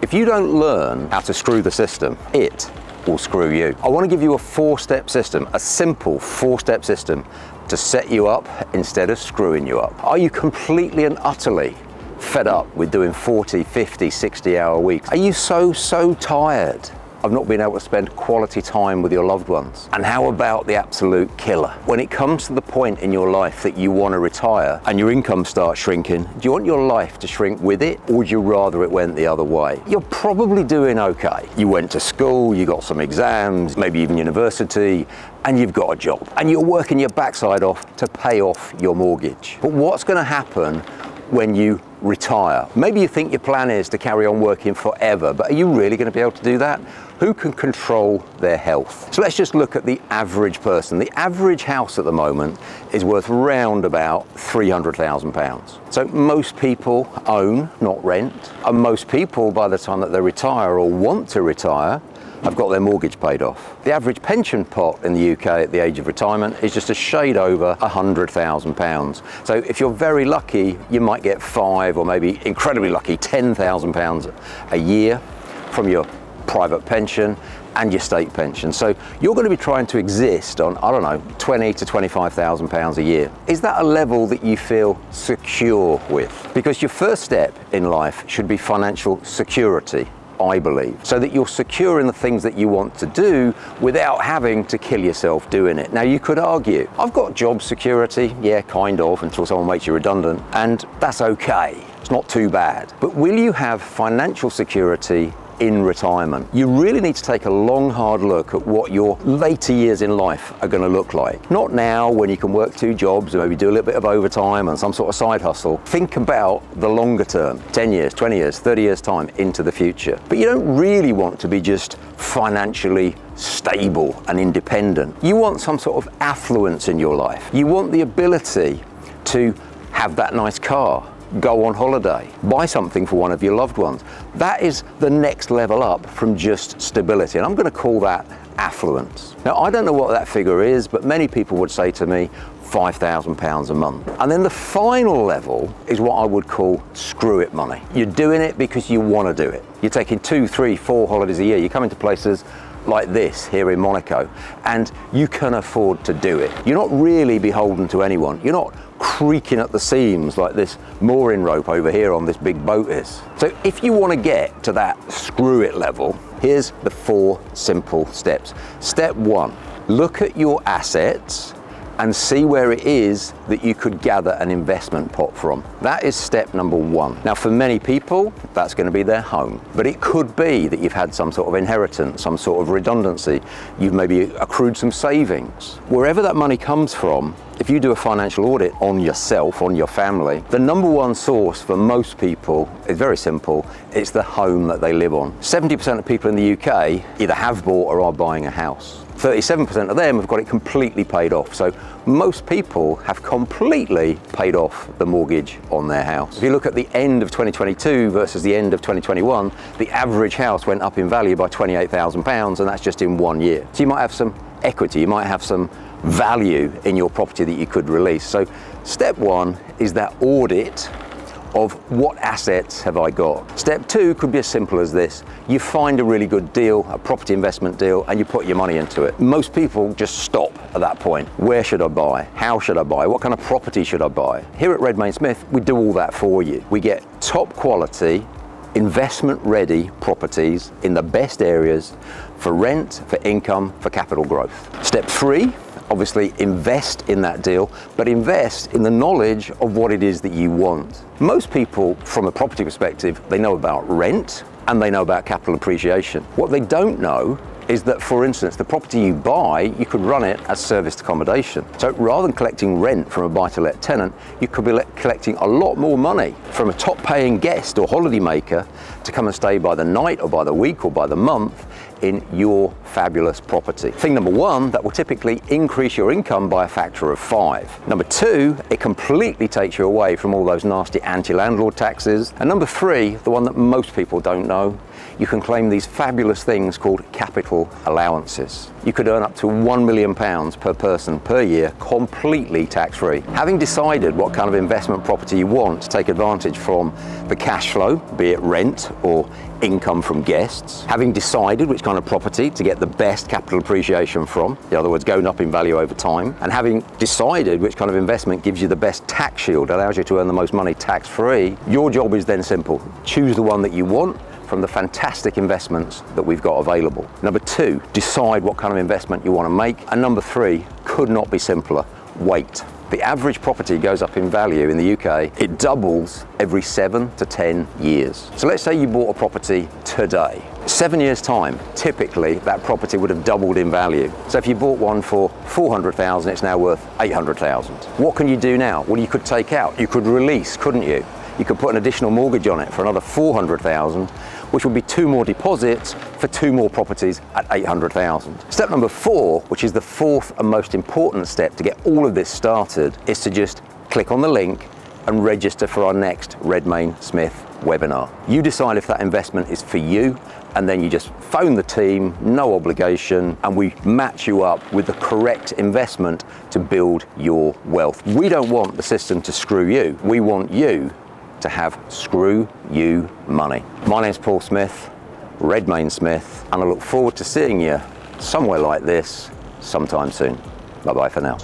If you don't learn how to screw the system, it will screw you. I want to give you a 4-step system, a simple 4-step system to set you up instead of screwing you up. Are you completely and utterly fed up with doing 40, 50, 60-hour weeks? Are you so tired of not being able to spend quality time with your loved ones? And how about the absolute killer? When it comes to the point in your life that you want to retire and your income starts shrinking, do you want your life to shrink with it, or would you rather it went the other way? You're probably doing okay. You went to school, you got some exams, maybe even university, and you've got a job. And you're working your backside off to pay off your mortgage. But what's going to happen when you retire? Maybe you think your plan is to carry on working forever, but are you really going to be able to do that? Who can control their health? So let's just look at the average person. The average house at the moment is worth round about £300,000. So most people own, not rent, and most people, by the time that they retire or want to retire, have got their mortgage paid off. The average pension pot in the UK at the age of retirement is just a shade over £100,000. So if you're very lucky, you might get 5, or maybe incredibly lucky, £10,000 a year from your private pension and your state pension. So you're going to be trying to exist on, I don't know, £20,000 to £25,000 a year. Is that a level that you feel secure with? Because your first step in life should be financial security, I believe, so that you're secure in the things that you want to do without having to kill yourself doing it. Now, you could argue, I've got job security, yeah, kind of, until someone makes you redundant, and that's okay. It's not too bad. But will you have financial security in retirement? You really need to take a long, hard look at what your later years in life are going to look like. Not now, when you can work 2 jobs and maybe do a little bit of overtime and some sort of side hustle. Think about the longer term, 10 years, 20 years, 30 years time into the future. But you don't really want to be just financially stable and independent. You want some sort of affluence in your life. You want the ability to have that nice car, go on holiday, buy something for one of your loved ones. That is the next level up from just stability, and I'm going to call that affluence. Now, I don't know what that figure is, but many people would say to me, £5,000 a month. And then the final level is what I would call screw it money. You're doing it because you want to do it. You're taking 2, 3, 4 holidays a year. You're coming to places like this here in Monaco, and you can afford to do it. You're not really beholden to anyone. You're not creaking at the seams like this mooring rope over here on this big boat is. So if you want to get to that screw it level, here's the 4 simple steps. Step 1, look at your assets and see where it is that you could gather an investment pot from. That is step number 1. Now, for many people, that's going to be their home, but it could be that you've had some sort of inheritance, some sort of redundancy. You've maybe accrued some savings. Wherever that money comes from, if you do a financial audit on yourself, on your family, the number 1 source for most people is very simple. It's the home that they live on. 70% of people in the UK either have bought or are buying a house. 37% of them have got it completely paid off. So most people have completely paid off the mortgage on their house. If you look at the end of 2022 versus the end of 2021, the average house went up in value by £28,000, and that's just in 1 year. So you might have some equity, you might have some value in your property that you could release. So step 1 is that audit of what assets have I got. Step 2 could be as simple as this. You find a really good deal, a property investment deal, and you put your money into it. Most people just stop at that point. Where should I buy? How should I buy? What kind of property should I buy? Here at Redmayne Smith, we do all that for you. We get top quality, investment ready properties in the best areas for rent, for income, for capital growth. Step 3, obviously invest in that deal, but invest in the knowledge of what it is that you want. Most people, from a property perspective, they know about rent and they know about capital appreciation. What they don't know is that, for instance, the property you buy, you could run it as serviced accommodation. So rather than collecting rent from a buy-to-let tenant, you could be collecting a lot more money from a top-paying guest or holiday maker to come and stay by the night or by the week or by the month in your fabulous property. Thing number 1, that will typically increase your income by a factor of 5. Number 2, it completely takes you away from all those nasty anti-landlord taxes. And number 3, the one that most people don't know, you can claim these fabulous things called capital allowances. you could earn up to £1 million per person per year, completely tax-free. Having decided what kind of investment property you want to take advantage from the cash flow, be it rent or income from guests, having decided which kind of property to get the best capital appreciation from, in other words, going up in value over time, and having decided which kind of investment gives you the best tax shield, allows you to earn the most money tax-free, your job is then simple. Choose the one that you want from the fantastic investments that we've got available. Number 2, decide what kind of investment you want to make. And number 3, could not be simpler, wait. The average property goes up in value in the UK. It doubles every 7 to 10 years. So let's say you bought a property today. 7 years time, typically that property would have doubled in value. So if you bought one for 400,000, it's now worth 800,000. What can you do now? Well, you could take out, you could release, couldn't you? You could put an additional mortgage on it for another 400,000, which would be 2 more deposits for 2 more properties at 800,000. Step number 4, which is the 4th and most important step to get all of this started, is to just click on the link and register for our next Redmayne Smith webinar. You decide if that investment is for you, and then you just phone the team, no obligation, and we match you up with the correct investment to build your wealth. We don't want the system to screw you. We want you to have screw you money. My name's Paul Smith, Redmayne Smith, and I look forward to seeing you somewhere like this sometime soon. Bye-bye for now.